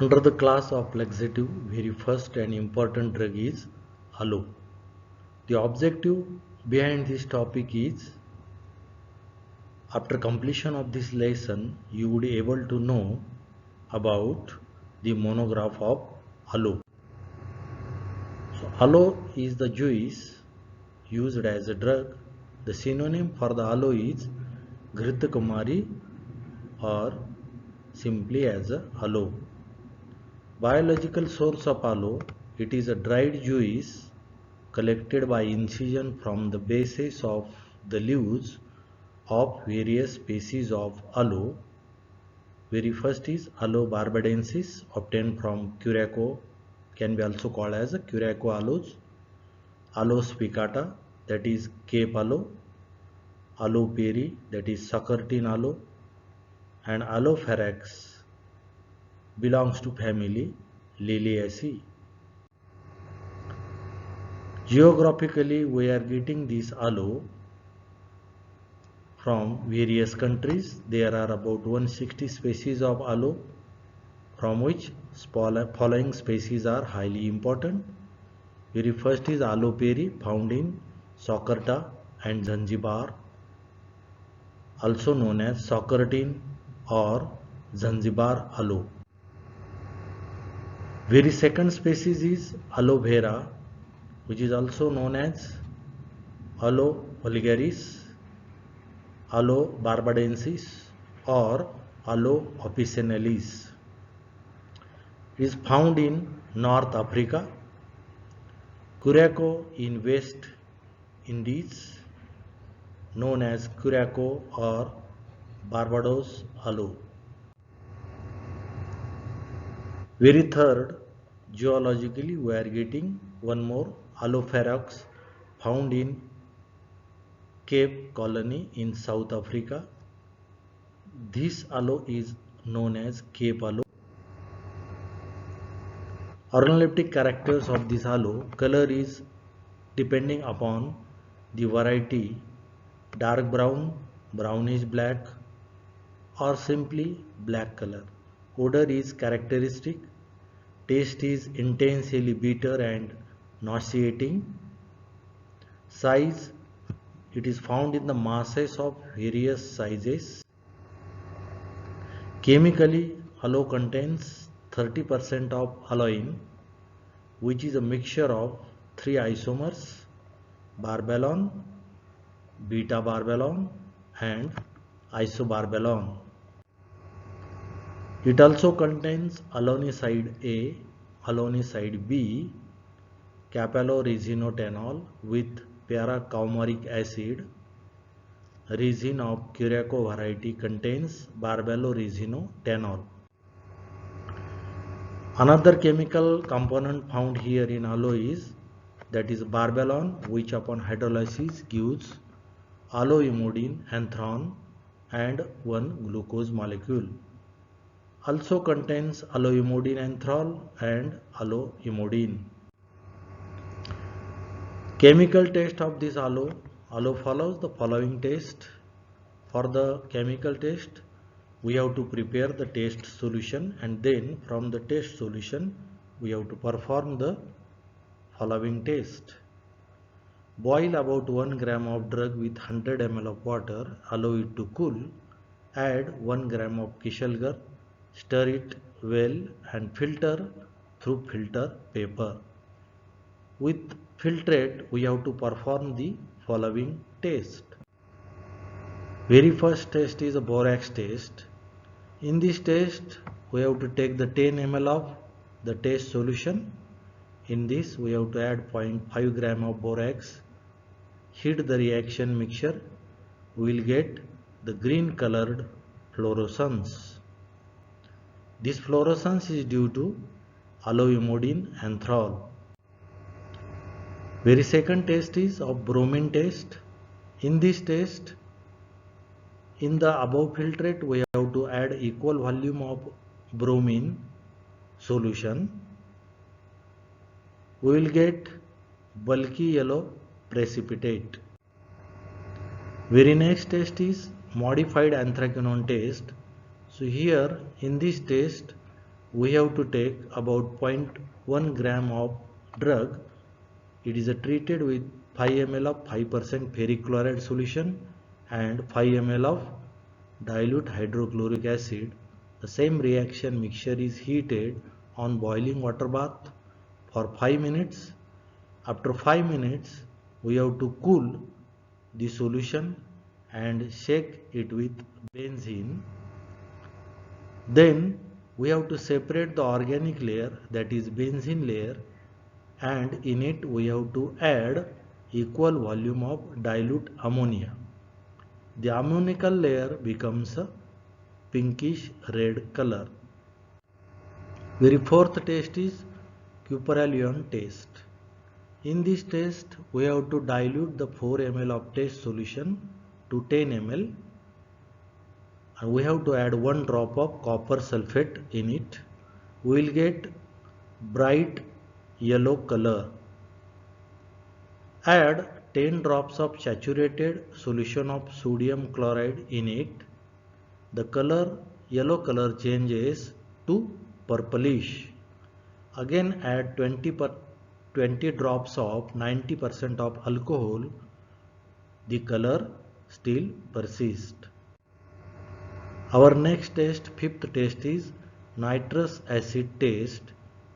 Under the class of laxative, very first and important drug is aloe. The objective behind this topic is, after completion of this lesson, you would be able to know about the monograph of aloe. So aloe is the juice used as a drug. The synonym for the aloe is Ghृतकुमारी or simply as a aloe. Biological source of aloe, it is a dried juice collected by incision from the bases of the leaves of various species of aloe. Very first is Aloe barbadensis, obtained from Curaçao, can be also called as a Curaçao aloes. Aloe spicata, that is Cape aloe. Aloe perry, that is Saccharine aloe. And Aloe ferox belongs to family Liliaceae. Geographically, we are getting this aloe from various countries. There are about 160 species of aloe, from which following species are highly important. Very first is Aloe perry, found in Socotra and Zanzibar, also known as Socotratin or Zanzibar aloe. Very second species is Aloe vera, which is also known as Aloe vulgaris, Aloe barbadensis or Aloe officinalis. It is found in North Africa, Curaçao in West Indies, known as Curaçao or Barbados aloe. Very third, geologically we are getting one more Aloe ferox, found in Cape Colony in South Africa. This aloe is known as Cape aloe. Organoleptic characters of this aloe, color is depending upon the variety, dark brown, brownish black or simply black color. Odor is characteristic. Taste is intensely bitter and nauseating. Size, it is found in the masses of various sizes. Chemically, aloe contains 30% of aloin, which is a mixture of three isomers, barbalon, beta barbalon and isobarbalon. It also contains aloniside A, aloniside B, capellorhizinotenol with para-coumaric acid. Resin of Curaçao variety contains barbellorhizinotenol. Another chemical component found here in aloe is, that is barbalon, which upon hydrolysis gives aloeimodine anthron and one glucose molecule. Also contains aloeimodine anthrol and aloeimodine. Chemical test of this aloe. Aloe follows the following test. For the chemical test, we have to prepare the test solution, and then from the test solution we have to perform the following test. Boil about 1 gram of drug with 100 ml of water, allow it to cool, add 1 gram of kishalgar, stir it well and filter through filter paper. With filtrate, we have to perform the following test. Very first test is a borax test. In this test, we have to take the 10 ml of the test solution. In this, we have to add 0.5 gram of borax. Heat the reaction mixture. We will get the green colored fluorescence. This fluorescence is due to aloeimodine anthrol. Very second test is of bromine test. In this test, in the above filtrate, we have to add equal volume of bromine solution. We will get bulky yellow precipitate. Very next test is modified anthraquinone test. So here in this test, we have to take about 0.1 gram of drug. It is treated with 5 ml of 5% ferric chloride solution and 5 ml of dilute hydrochloric acid. The same reaction mixture is heated on boiling water bath for 5 minutes. After 5 minutes, we have to cool the solution and shake it with benzene. Then we have to separate the organic layer, that is benzene layer, and in it we have to add equal volume of dilute ammonia. The ammonical layer becomes a pinkish red color. Very fourth test is Cuparion test. In this test, we have to dilute the 4 ml of test solution to 10 ml, and we have to add 1 drop of copper sulfate in it. We will get bright yellow color. Add 10 drops of saturated solution of sodium chloride in it. The color, yellow color, changes to purplish. Again add 20 drops of 90% of alcohol. The color still persists. Our next test, fifth test, is nitrous acid test.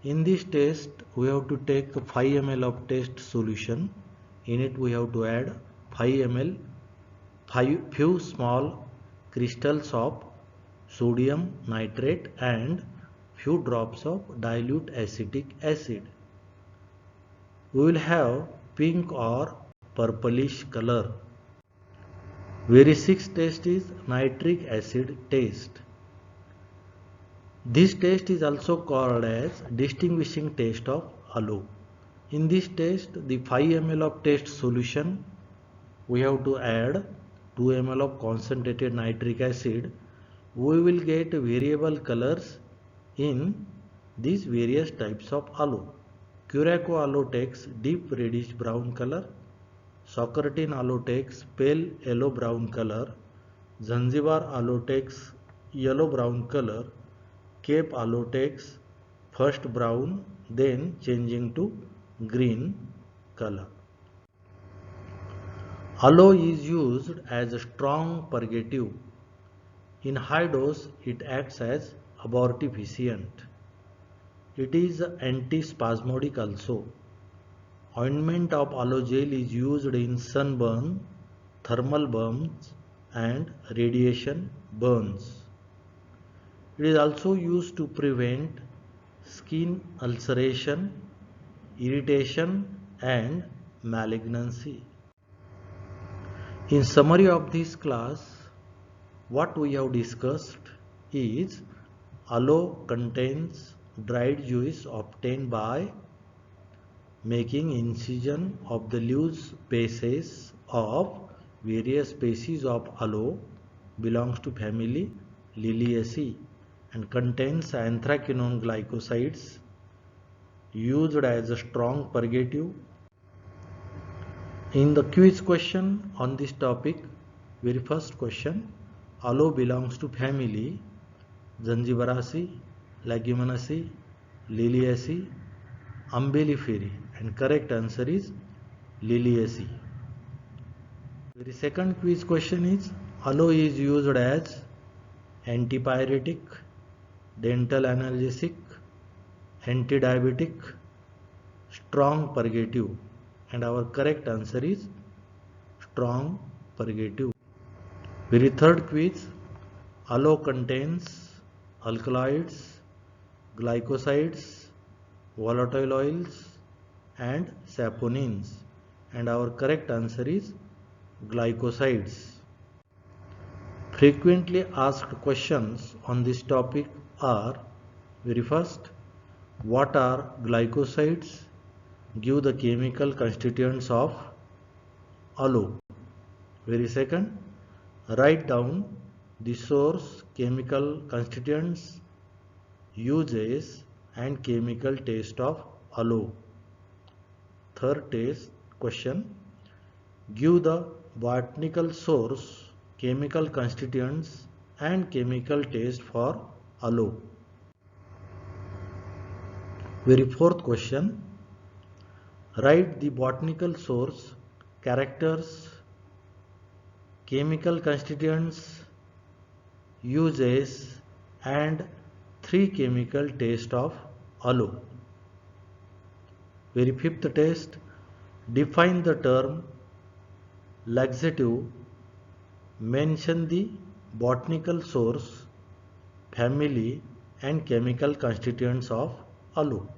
In this test, we have to take 5 ml of test solution. In it we have to add 5 ml, few small crystals of sodium nitrate and few drops of dilute acetic acid. We will have pink or purplish color. Very sixth test is nitric acid test. This test is also called as distinguishing test of aloe. In this test, the 5 ml of test solution, we have to add 2 ml of concentrated nitric acid. We will get variable colors in these various types of aloe. Curaçao aloe takes deep reddish brown color. Soquetin aloe takes pale yellow brown color. Zanzibar aloe takes yellow brown color. Cape aloe takes first brown, then changing to green color. Aloe is used as a strong purgative. In high dose, it acts as abortifacient. It is antispasmodic also. Ointment of aloe gel is used in sunburn, thermal burns and radiation burns. It is also used to prevent skin ulceration, irritation and malignancy. In summary of this class, what we have discussed is aloe contains dried juice obtained by making incision of the leaves bases of various species of aloe, belongs to family Liliaceae and contains anthraquinone glycosides, used as a strong purgative. In the quiz question on this topic, very first question, aloe belongs to family Zangiberaceae, Leguminosae, Liliaceae, Umbelliferae, and correct answer is Liliaceae. The second quiz question is, aloe is used as antipyretic, dental analgesic, antidiabetic, strong purgative, and our correct answer is strong purgative. Very third quiz, aloe contains alkaloids, glycosides, volatile oils and saponins, and our correct answer is glycosides. Frequently asked questions on this topic are, very first, what are glycosides? Give the chemical constituents of aloe. Very second, write down the source, chemical constituents, uses and chemical taste of aloe. Third test question, give the botanical source, chemical constituents and chemical taste for aloe. Very fourth question. Write the botanical source, characters, chemical constituents, uses and 3 chemical taste of aloe. Very fifth test. Define the term laxative. Mention the botanical source, family and chemical constituents of aloe.